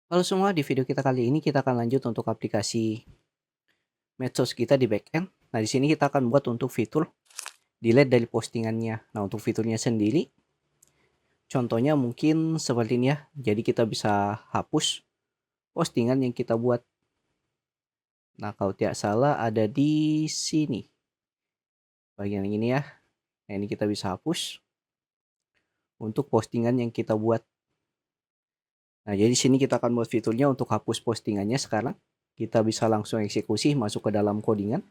Halo semua, di video kita kali ini kita akan lanjut untuk aplikasi medsos kita di backend. Nah, di sini kita akan buat untuk fitur delete dari postingannya. Nah, untuk fiturnya sendiri, contohnya mungkin seperti ini ya. Jadi kita bisa hapus postingan yang kita buat. Nah, kalau tidak salah ada di sini. Bagian yang ini ya. Nah, ini kita bisa hapus untuk postingan yang kita buat. Nah, jadi di sini kita akan buat fiturnya untuk hapus postingannya sekarang. Kita bisa langsung eksekusi masuk ke dalam codingan.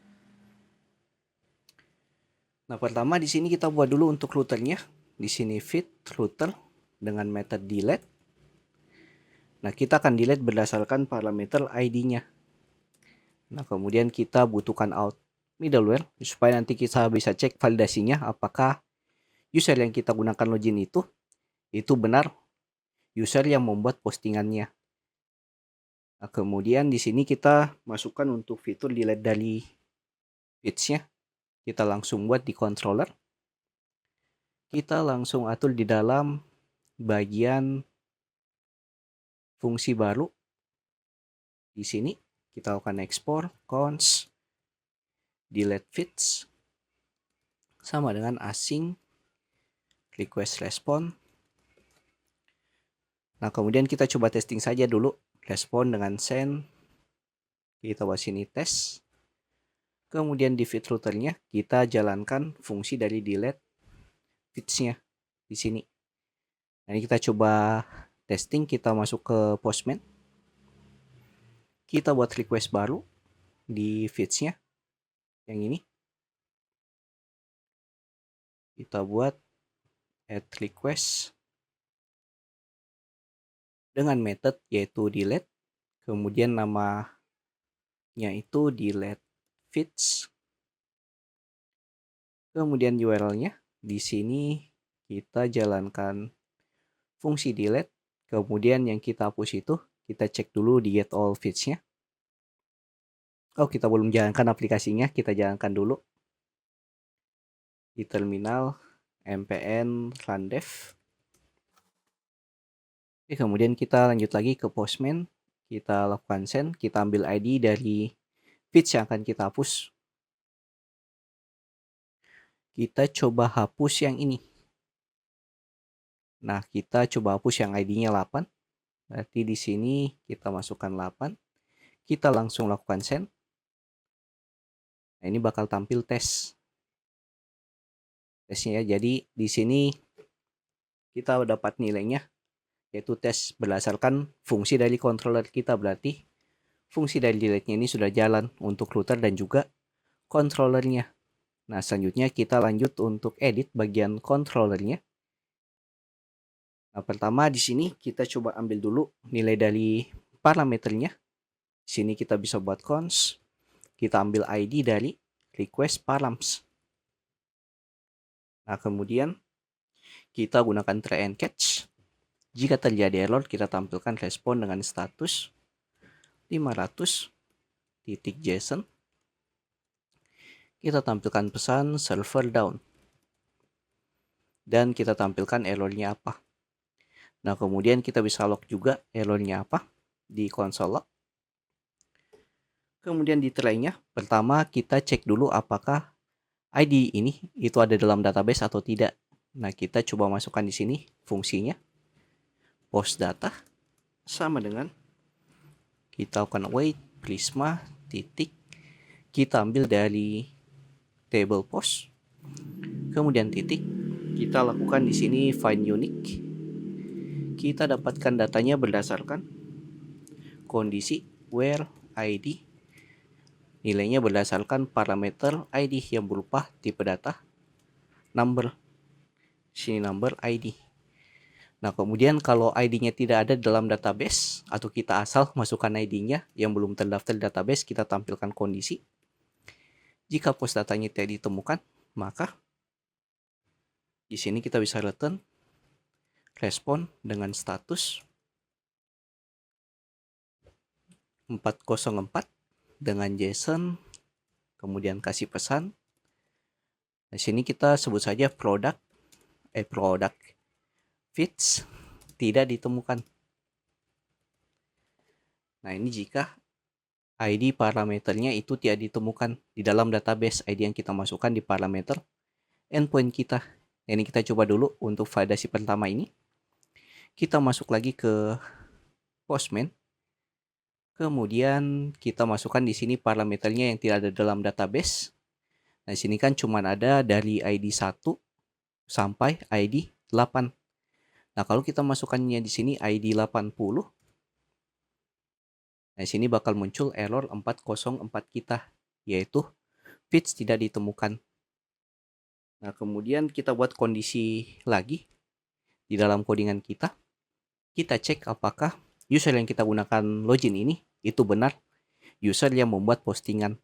Nah, pertama di sini kita buat dulu untuk routernya. Di sini feed router dengan method delete. Nah, kita akan delete berdasarkan parameter ID-nya. Nah, kemudian kita butuhkan out middleware supaya nanti kita bisa cek validasinya apakah user yang kita gunakan login itu benar user yang membuat postingannya. Nah, kemudian di sini kita masukkan untuk fitur delete dari feeds-nya. Kita langsung buat di controller. Kita langsung atur di dalam bagian fungsi baru. Di sini kita akan ekspor cons delete feeds sama dengan async request respond. Nah, kemudian kita coba testing saja dulu respon dengan send. Kita buat sini tes. Kemudian di feed routernya kita jalankan fungsi dari delete feeds-nya di sini. Nah, ini kita coba testing, kita masuk ke Postman. Kita buat request baru di feeds-nya yang ini. Kita buat add request dengan method yaitu delete. Kemudian namanya itu delete feeds. Kemudian URL-nya di sini kita jalankan fungsi delete. Kemudian yang kita hapus itu kita cek dulu di get all feeds-nya. Oh, kita belum jalankan aplikasinya, kita jalankan dulu di terminal mpn run dev. Oke, kemudian kita lanjut lagi ke Postman. Kita lakukan send, kita ambil ID dari feeds yang akan kita hapus. Kita coba hapus yang ini. Nah, kita coba hapus yang ID-nya 8. Berarti di sini kita masukkan 8. Kita langsung lakukan send. Nah, ini bakal tampil tesnya ya. Jadi di sini kita dapat nilainya yaitu tes berdasarkan fungsi dari controller kita. Berarti fungsi dari delete-nya ini sudah jalan untuk router dan juga controllernya. Nah, selanjutnya kita lanjut untuk edit bagian controllernya. Nah, pertama di sini kita coba ambil dulu nilai dari parameternya. Di sini kita bisa buat cons. Kita ambil ID dari request params. Nah, kemudian kita gunakan try and catch. Jika terjadi error, kita tampilkan respon dengan status 500.json. Kita tampilkan pesan server down. Dan kita tampilkan errornya apa. Nah, kemudian kita bisa log juga errornya apa di console log. Kemudian di try-nya, pertama kita cek dulu apakah ID ini itu ada dalam database atau tidak. Nah, kita coba masukkan di sini fungsinya. Post data sama dengan kita akan await prisma titik. Kita ambil dari table post. Kemudian titik. Kita lakukan di sini find unique. Kita dapatkan datanya berdasarkan kondisi where ID. Nilainya berdasarkan parameter ID yang berupa tipe data number. Sini number ID. Nah, kemudian kalau ID-nya tidak ada dalam database atau kita asal masukkan ID-nya yang belum terdaftar di database, kita tampilkan kondisi. Jika post datanya tidak ditemukan, maka di sini kita bisa return respon dengan status 404 dengan JSON, kemudian kasih pesan. Di sini kita sebut saja product feeds tidak ditemukan. Nah, ini jika ID parameternya itu tidak ditemukan di dalam database ID yang kita masukkan di parameter endpoint kita. Ini kita coba dulu untuk validasi pertama ini. Kita masuk lagi ke Postman. Kemudian kita masukkan di sini parameternya yang tidak ada dalam database. Nah, di sini kan cuma ada dari ID 1 sampai ID 8. Nah, kalau kita masukkannya di sini ID 80, nah di sini bakal muncul error 404 kita, yaitu feeds tidak ditemukan. Nah, kemudian kita buat kondisi lagi di dalam codingan kita. Kita cek apakah user yang kita gunakan login ini itu benar user yang membuat postingan.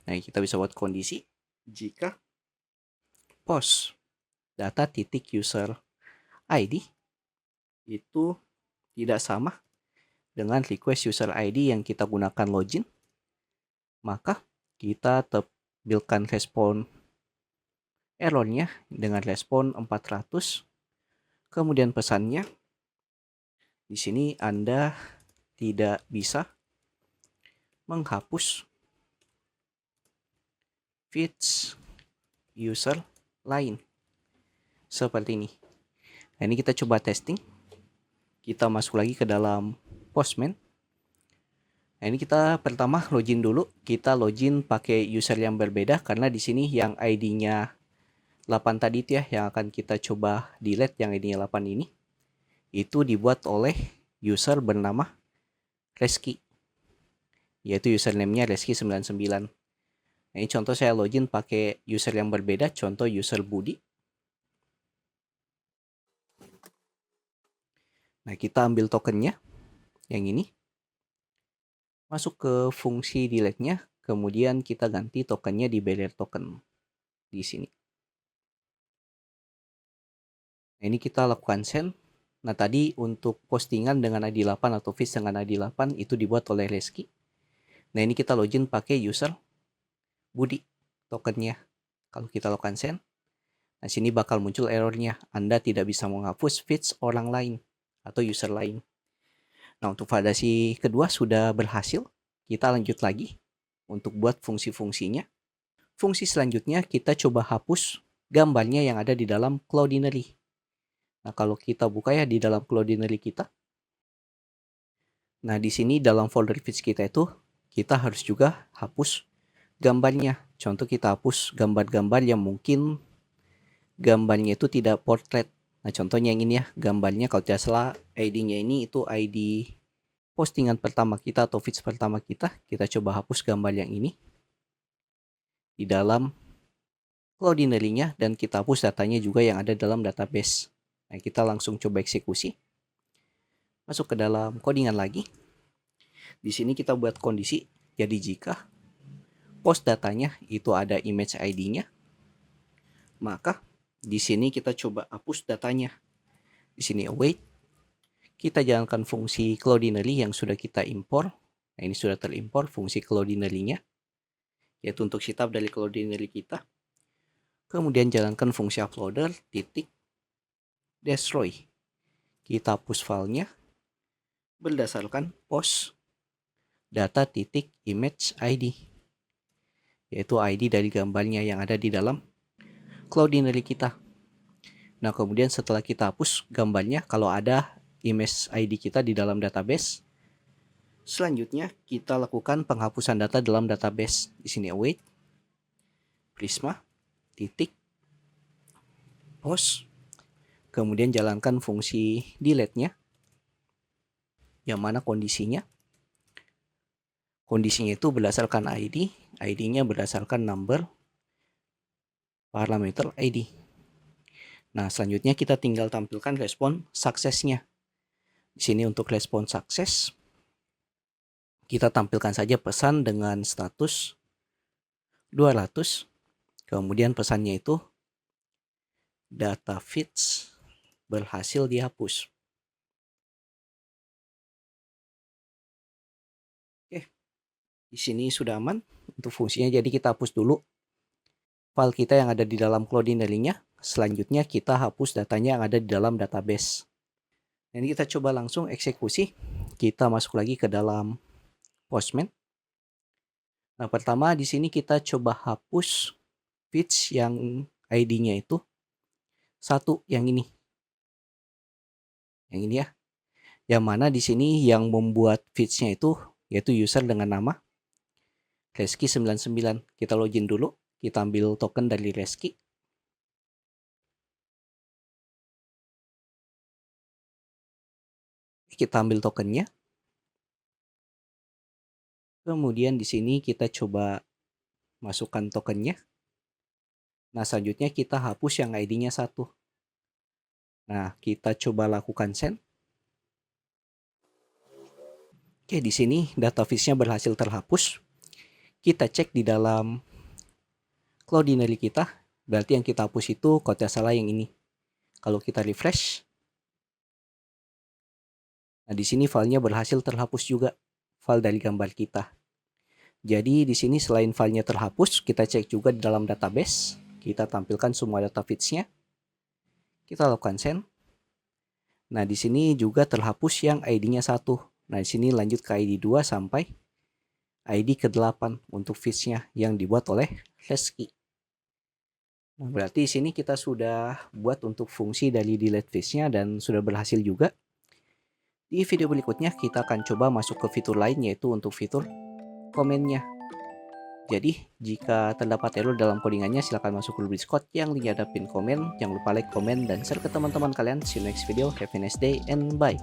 Nah, kita bisa buat kondisi jika post data titik user ID itu tidak sama dengan request user ID yang kita gunakan login, maka kita tampilkan respon errornya dengan respon 400. Kemudian pesannya di sini Anda tidak bisa menghapus feeds user lain seperti ini. Nah, ini kita coba testing. Kita masuk lagi ke dalam Postman. Nah, ini kita pertama login dulu. Kita login pakai user yang berbeda karena di sini yang ID-nya 8 tadi itu ya yang akan kita coba delete, yang ID-nya 8 ini itu dibuat oleh user bernama Reski, yaitu username-nya Reski99. Nah, ini contoh saya login pakai user yang berbeda, contoh user Budi. Nah, kita ambil tokennya yang ini, masuk ke fungsi delete-nya, kemudian kita ganti tokennya di barrier token di sini. Nah, ini kita lakukan send. Nah, tadi untuk postingan dengan ID 8 atau feeds dengan ID 8 itu dibuat oleh Reski. Nah, ini kita login pakai user Budi tokennya. Kalau kita lakukan send, nah sini bakal muncul errornya. Anda tidak bisa menghapus feeds orang lain atau user lain. Nah, untuk validasi kedua sudah berhasil. Kita lanjut lagi untuk buat fungsi-fungsinya. Fungsi selanjutnya kita coba hapus gambarnya yang ada di dalam Cloudinary. Nah, kalau kita buka ya di dalam Cloudinary kita. Nah, di sini dalam folder feeds kita itu kita harus juga hapus gambarnya. Contoh kita hapus gambar-gambar yang mungkin gambarnya itu tidak portrait. Nah, contohnya yang ini ya, gambarnya kalau tidak salah ID-nya ini itu ID postingan pertama kita atau feeds pertama kita. Kita coba hapus gambar yang ini di dalam Cloudinary-nya dan kita hapus datanya juga yang ada dalam database. Nah, kita langsung coba eksekusi. Masuk ke dalam codingan lagi. Di sini kita buat kondisi, jadi jika post datanya itu ada image ID-nya, maka di sini kita coba hapus datanya. Di sini await. Kita jalankan fungsi Cloudinary yang sudah kita impor. Nah, ini sudah terimpor fungsi Cloudinary-nya, yaitu untuk setup dari Cloudinary kita. Kemudian jalankan fungsi uploader titik destroy. Kita hapus filenya berdasarkan post data titik image ID, yaitu ID dari gambarnya yang ada di dalam Cloudinary kita. Nah, kemudian setelah kita hapus gambarnya, kalau ada image ID kita di dalam database, selanjutnya kita lakukan penghapusan data dalam database. Di sini await Prisma titik post, kemudian jalankan fungsi delete-nya, yang mana kondisinya itu berdasarkan ID-nya berdasarkan number parameter ID. Nah, selanjutnya kita tinggal tampilkan respon suksesnya. Di sini untuk respon sukses kita tampilkan saja pesan dengan status 200. Kemudian pesannya itu data feeds berhasil dihapus. Oke. Di sini sudah aman untuk fungsinya. Jadi kita hapus dulu file kita yang ada di dalam Cloudinary-nya. Selanjutnya kita hapus datanya yang ada di dalam database. Ini kita coba langsung eksekusi. kita masuk lagi ke dalam Postman. Nah, pertama di sini kita coba hapus feeds yang ID-nya itu satu, yang ini. Yang ini ya. Yang mana di sini yang membuat feeds-nya itu yaitu user dengan nama Reski99. Kita login dulu, kita ambil token dari Reski. Kita ambil tokennya. Kemudian di sini kita coba masukkan tokennya. Nah, selanjutnya kita hapus yang ID-nya 1. Nah, kita coba lakukan send. Oke, di sini data feeds-nya berhasil terhapus. Kita cek di dalam Cloudinary kita, berarti yang kita hapus itu kode salah yang ini. Kalau kita refresh, nah di sini filenya berhasil terhapus juga, file dari gambar kita. Jadi di sini selain filenya terhapus, kita cek juga di dalam database. Kita tampilkan semua data feeds-nya. Kita lakukan send. Nah di sini juga terhapus yang ID-nya 1. Nah di sini lanjut ke ID 2 sampai ID ke-8 untuk feeds-nya yang dibuat oleh Reski. Nah, berarti di sini kita sudah buat untuk fungsi dari delete feeds-nya dan sudah berhasil juga. Di video berikutnya kita akan coba masuk ke fitur lain, yaitu untuk fitur komennya. Jadi jika terdapat error dalam codingannya, silahkan masuk ke Discord yang linknya ada pin komen. Jangan lupa like, komen, dan share ke teman-teman kalian. See you next video. Have a nice day and bye.